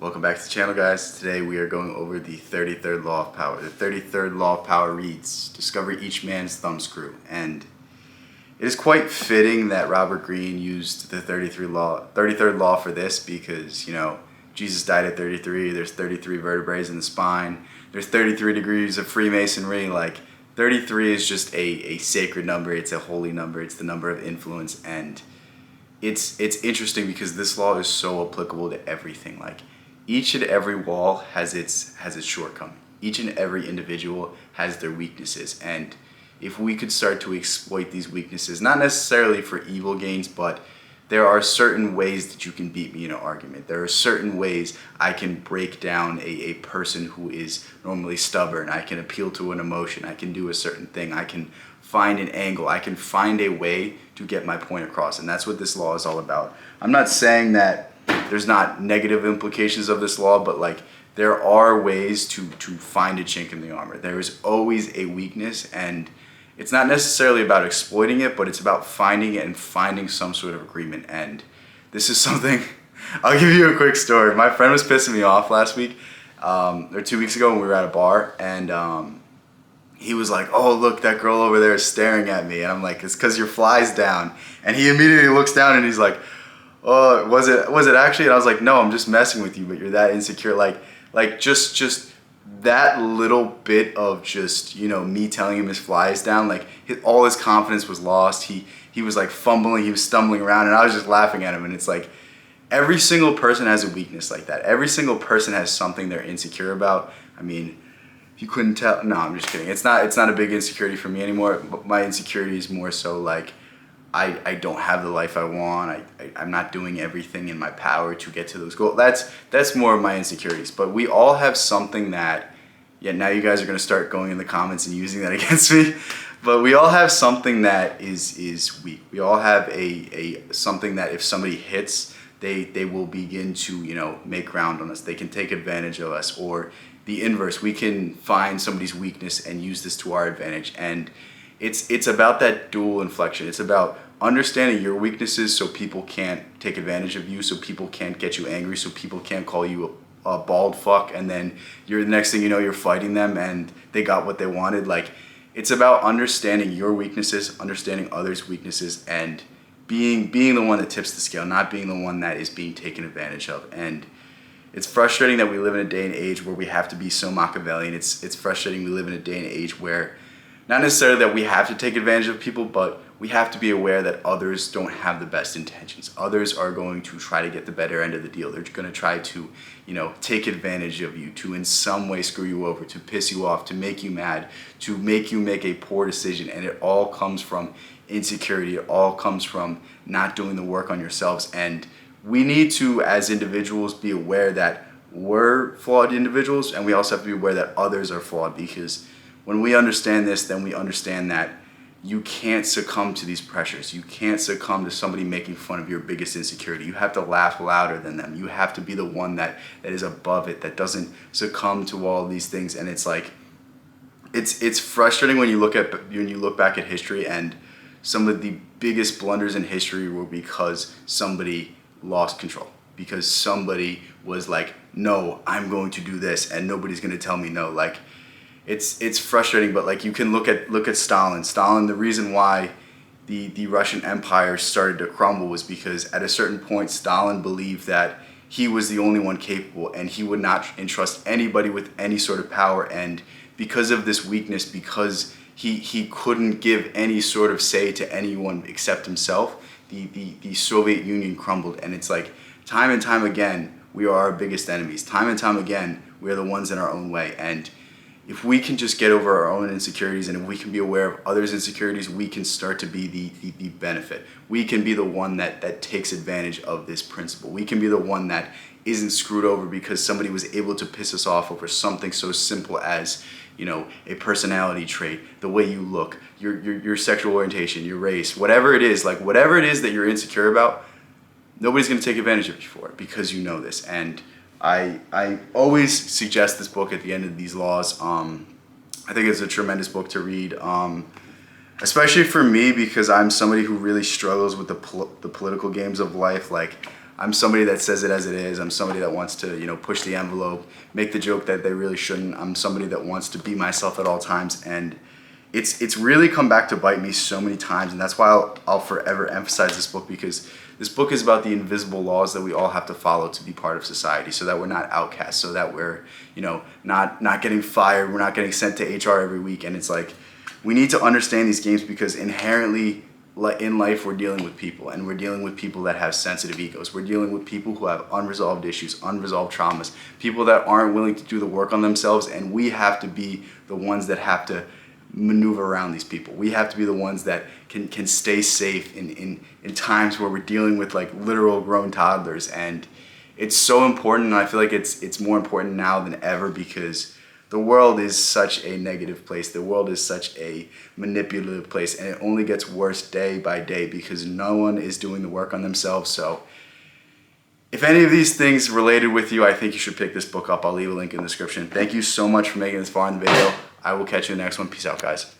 Welcome back to the channel, guys. Today we are going over the 33rd law of power. The 33rd law of power reads, discover each man's thumbscrew. And it is quite fitting that Robert Greene used the 33rd law for this because, Jesus died at 33, there's 33 vertebrae in the spine, there's 33 degrees of Freemasonry. Like, 33 is just a sacred number, it's a holy number, it's the number of influence, and it's interesting because this law is so applicable to everything. Like, each and every wall has its shortcoming. Each and every individual has their weaknesses, and if we could start to exploit these weaknesses, not necessarily for evil gains, but there are certain ways that you can beat me in an argument. There are certain ways I can break down a person who is normally stubborn. I can appeal to an emotion. I can do a certain thing. I can find an angle. I can find a way to get my point across, and that's what this law is all about. I'm not saying that there's not negative implications of this law, but like, there are ways to find a chink in the armor. There is always a weakness, and it's not necessarily about exploiting it, but it's about finding it and finding some sort of agreement. And this is something, I'll give you a quick story. My friend was pissing me off last week, or 2 weeks ago when we were at a bar, and he was like, oh, look, that girl over there is staring at me. And I'm like, it's because your fly's down. And he immediately looks down and he's like, oh, was it actually? And I was like, no, I'm just messing with you, but you're that insecure. Like just that little bit of just, me telling him his fly is down, like all his confidence was lost. He was like fumbling, he was stumbling around, and I was just laughing at him. And it's like, every single person has a weakness like that. Every single person has something they're insecure about. I mean, if you couldn't tell, no, I'm just kidding. It's not a big insecurity for me anymore. But my insecurity is more so like, I don't have the life I want. I'm not doing everything in my power to get to those goals. That's more of my insecurities. But we all have something that, now you guys are going to start going in the comments and using that against me. But we all have something that is weak. We all have a something that if somebody hits, they will begin to, make ground on us. They can take advantage of us. Or the inverse, we can find somebody's weakness and use this to our advantage. And it's about that dual inflection. It's about understanding your weaknesses so people can't take advantage of you, so people can't get you angry, so people can't call you a bald fuck, and then the next thing you know, you're fighting them and they got what they wanted. Like, it's about understanding your weaknesses, understanding others' weaknesses, and being the one that tips the scale, not being the one that is being taken advantage of. And it's frustrating that we live in a day and age where we have to be so Machiavellian. It's frustrating we live in a day and age where not necessarily that we have to take advantage of people, but we have to be aware that others don't have the best intentions. Others are going to try to get the better end of the deal. They're going to try to, take advantage of you, to in some way screw you over, to piss you off, to make you mad, to make you make a poor decision. And it all comes from insecurity. It all comes from not doing the work on yourselves. And we need to, as individuals, be aware that we're flawed individuals, and we also have to be aware that others are flawed, because when we understand this, then we understand that you can't succumb to these pressures. You can't succumb to somebody making fun of your biggest insecurity. You have to laugh louder than them. You have to be the one that is above it, that doesn't succumb to all these things. And it's like, it's frustrating when you look back at history, and some of the biggest blunders in history were because somebody lost control. Because somebody was like, no, I'm going to do this, and nobody's going to tell me no. Like, it's frustrating, but like, you can look at Stalin. Stalin, the reason why the Russian Empire started to crumble was because at a certain point Stalin believed that he was the only one capable, and he would not entrust anybody with any sort of power. And because of this weakness, because he couldn't give any sort of say to anyone except himself, the Soviet Union crumbled. And it's like, time and time again, we are our biggest enemies. Time and time again, we are the ones in our own way. And if we can just get over our own insecurities, and if we can be aware of others' insecurities, we can start to be the benefit. We can be the one that takes advantage of this principle. We can be the one that isn't screwed over because somebody was able to piss us off over something so simple as, a personality trait, the way you look, your sexual orientation, your race, whatever it is, like whatever it is that you're insecure about, nobody's going to take advantage of you for it because you know this. And I always suggest this book at the end of these laws. I think it's a tremendous book to read, especially for me, because I'm somebody who really struggles with the political games of life. Like, I'm somebody that says it as it is. I'm somebody that wants to, push the envelope, make the joke that they really shouldn't. I'm somebody that wants to be myself at all times, and it's really come back to bite me so many times, and that's why I'll forever emphasize this book, because this book is about the invisible laws that we all have to follow to be part of society, so that we're not outcasts, so that we're, not getting fired, we're not getting sent to HR every week. And it's like, we need to understand these games, because inherently in life we're dealing with people, and we're dealing with people that have sensitive egos. We're dealing with people who have unresolved issues, unresolved traumas, people that aren't willing to do the work on themselves, and we have to be the ones that have to maneuver around these people. We have to be the ones that can stay safe in times where we're dealing with like literal grown toddlers. And it's so important, and I feel like it's more important now than ever, because the world is such a negative place. The world is such a manipulative place, and it only gets worse day by day because no one is doing the work on themselves. So if any of these things related with you, I think you should pick this book up. I'll leave a link in the description. Thank you so much for making this far in the video. I will catch you in the next one. Peace out, guys.